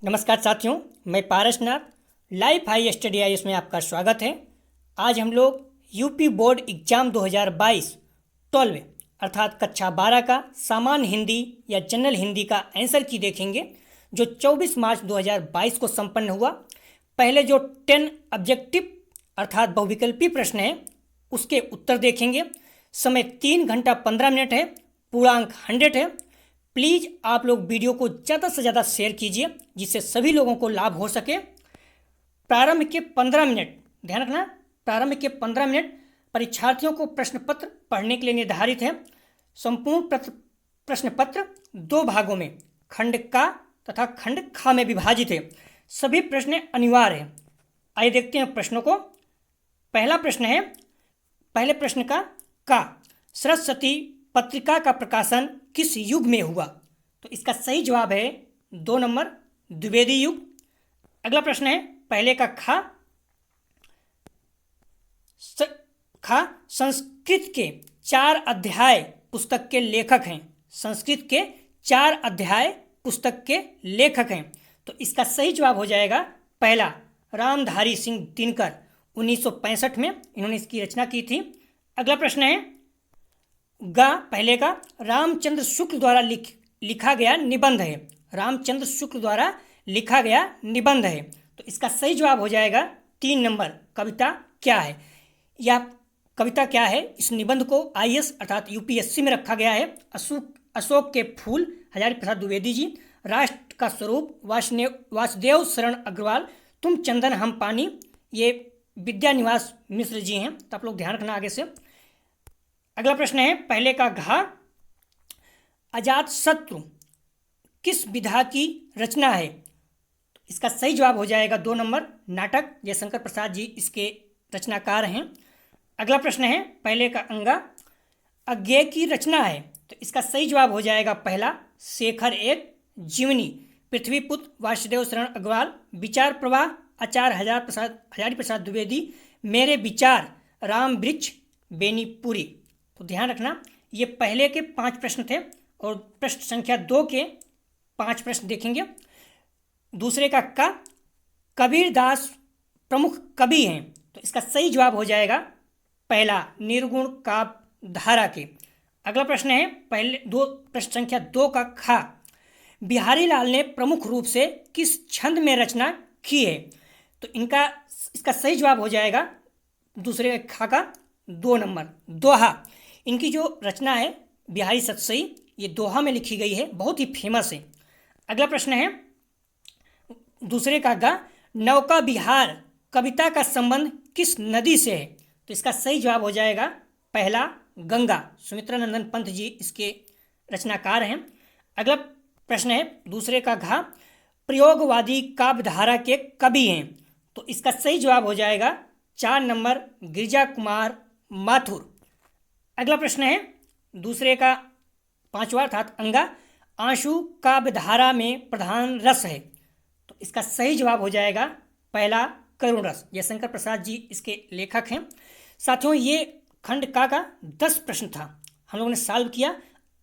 नमस्कार साथियों, मैं पारस नाथ लाइफ हाई स्टडी आईएएस में आपका स्वागत है। आज हम लोग यूपी बोर्ड एग्जाम 2022 12 अर्थात कक्षा 12 का सामान्य हिंदी या जनरल हिंदी का आंसर की देखेंगे, जो 24 मार्च 2022 को संपन्न हुआ। पहले जो 10 ऑब्जेक्टिव अर्थात बहुविकल्पी प्रश्न है उसके उत्तर देखेंगे। समय 3 घंटा 15 मिनट है, पूर्णांक 100 है। प्लीज़ आप लोग वीडियो को ज़्यादा से ज़्यादा शेयर कीजिए जिससे सभी लोगों को लाभ हो सके। प्रारंभ के 15 मिनट, ध्यान रखना, प्रारंभ के 15 मिनट परीक्षार्थियों को प्रश्न पत्र पढ़ने के लिए निर्धारित है। संपूर्ण प्रश्न पत्र 2 भागों में खंड का तथा खंड खा में विभाजित है। सभी प्रश्न अनिवार्य हैं। आइए देखते हैं प्रश्नों को। पहला प्रश्न है, पहले प्रश्न का सरस्वती पत्रिका का प्रकाशन किस युग में हुआ? तो इसका सही जवाब है 2 नंबर, द्विवेदी युग। अगला प्रश्न है, पहले का खा संस्कृत के 4 अध्याय पुस्तक के लेखक हैं। संस्कृत के 4 अध्याय पुस्तक के लेखक हैं। तो इसका सही जवाब हो जाएगा पहला, रामधारी सिंह दिनकर। 1965 में इन्होंने इसकी रचना की थी। अगला प्रश्न है, पहले का रामचंद्र शुक्ल द्वारा लिखा गया निबंध है। रामचंद्र शुक्ल द्वारा लिखा गया निबंध है। तो इसका सही जवाब हो जाएगा 3 नंबर, कविता क्या है। यह कविता क्या है, इस निबंध को आईएएस अर्थात यूपीएससी में रखा गया है। अशोक के फूल, हजारी प्रसाद द्विवेदी जी। राष्ट्र का स्वरूप, वासुदेव शरण अग्रवाल। तुम चंदन हम पानी, ये विद्यानिवास मिश्र जी हैं। तो आप लोग ध्यान रखना आगे से। अगला प्रश्न है, पहले का अजात शत्रु किस विधा की रचना है? तो इसका सही जवाब हो जाएगा 2 नंबर, नाटक। जयशंकर प्रसाद जी इसके रचनाकार हैं। अगला प्रश्न है, पहले का अज्ञेय की रचना है। तो इसका सही जवाब हो जाएगा पहला, शेखर एक जीवनी। पृथ्वीपुत्र वासुदेव शरण अग्रवाल। विचार प्रवाह आचार्य हजारी प्रसाद द्विवेदी। मेरे विचार राम वृक्ष बेनीपुरी। तो ध्यान रखना, ये पहले के 5 प्रश्न थे और प्रश्न संख्या 2 के 5 प्रश्न देखेंगे। दूसरे का कबीरदास प्रमुख कवि हैं। तो इसका सही जवाब हो जाएगा पहला, निर्गुण काव्य धारा के। अगला प्रश्न है, प्रश्न संख्या 2 का बिहारी लाल ने प्रमुख रूप से किस छंद में रचना की है? तो इसका सही जवाब हो जाएगा दूसरे का 2 नंबर, दोहा। इनकी जो रचना है बिहारी सतसई, ये दोहा में लिखी गई है, बहुत ही फेमस है। अगला प्रश्न है, दूसरे का नौका विहार कविता का संबंध किस नदी से है? तो इसका सही जवाब हो जाएगा पहला, गंगा। सुमित्रा नंदन पंत जी इसके रचनाकार हैं। अगला प्रश्न है, दूसरे का प्रयोगवादी काव्यधारा के कवि हैं। तो इसका सही जवाब हो जाएगा 4 नंबर, गिरिजा कुमार माथुर। अगला प्रश्न है, दूसरे का 5वां अर्थात आंसू काव्यधारा में प्रधान रस है। तो इसका सही जवाब हो जाएगा पहला, करुण रस। जयशंकर प्रसाद जी इसके लेखक हैं। साथियों, ये खंड का 10 प्रश्न था, हम लोगों ने सॉल्व किया।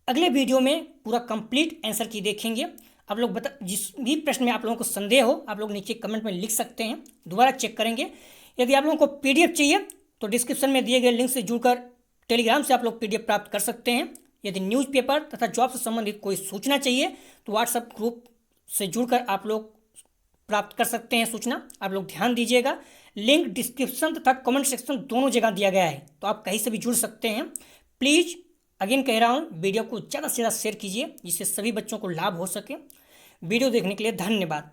अगले वीडियो में पूरा कंप्लीट आंसर की देखेंगे। आप लोग जिस भी प्रश्न में आप लोगों को संदेह हो, आप लोग नीचे कमेंट में लिख सकते हैं, दोबारा चेक करेंगे। यदि आप लोगों को पीडीएफ चाहिए तो डिस्क्रिप्शन में दिए गए लिंक से जुड़कर टेलीग्राम से आप लोग पीडीएफ प्राप्त कर सकते हैं। यदि न्यूज़पेपर तथा जॉब से संबंधित कोई सूचना चाहिए तो व्हाट्सएप ग्रुप से जुड़कर आप लोग प्राप्त कर सकते हैं सूचना। आप लोग ध्यान दीजिएगा, लिंक डिस्क्रिप्शन तथा कमेंट सेक्शन दोनों जगह दिया गया है, तो आप कहीं से भी जुड़ सकते हैं। प्लीज़ अगेन कह रहा हूँ, वीडियो को ज़्यादा से ज़्यादा शेयर कीजिए जिससे सभी बच्चों को लाभ हो सके। वीडियो देखने के लिए धन्यवाद।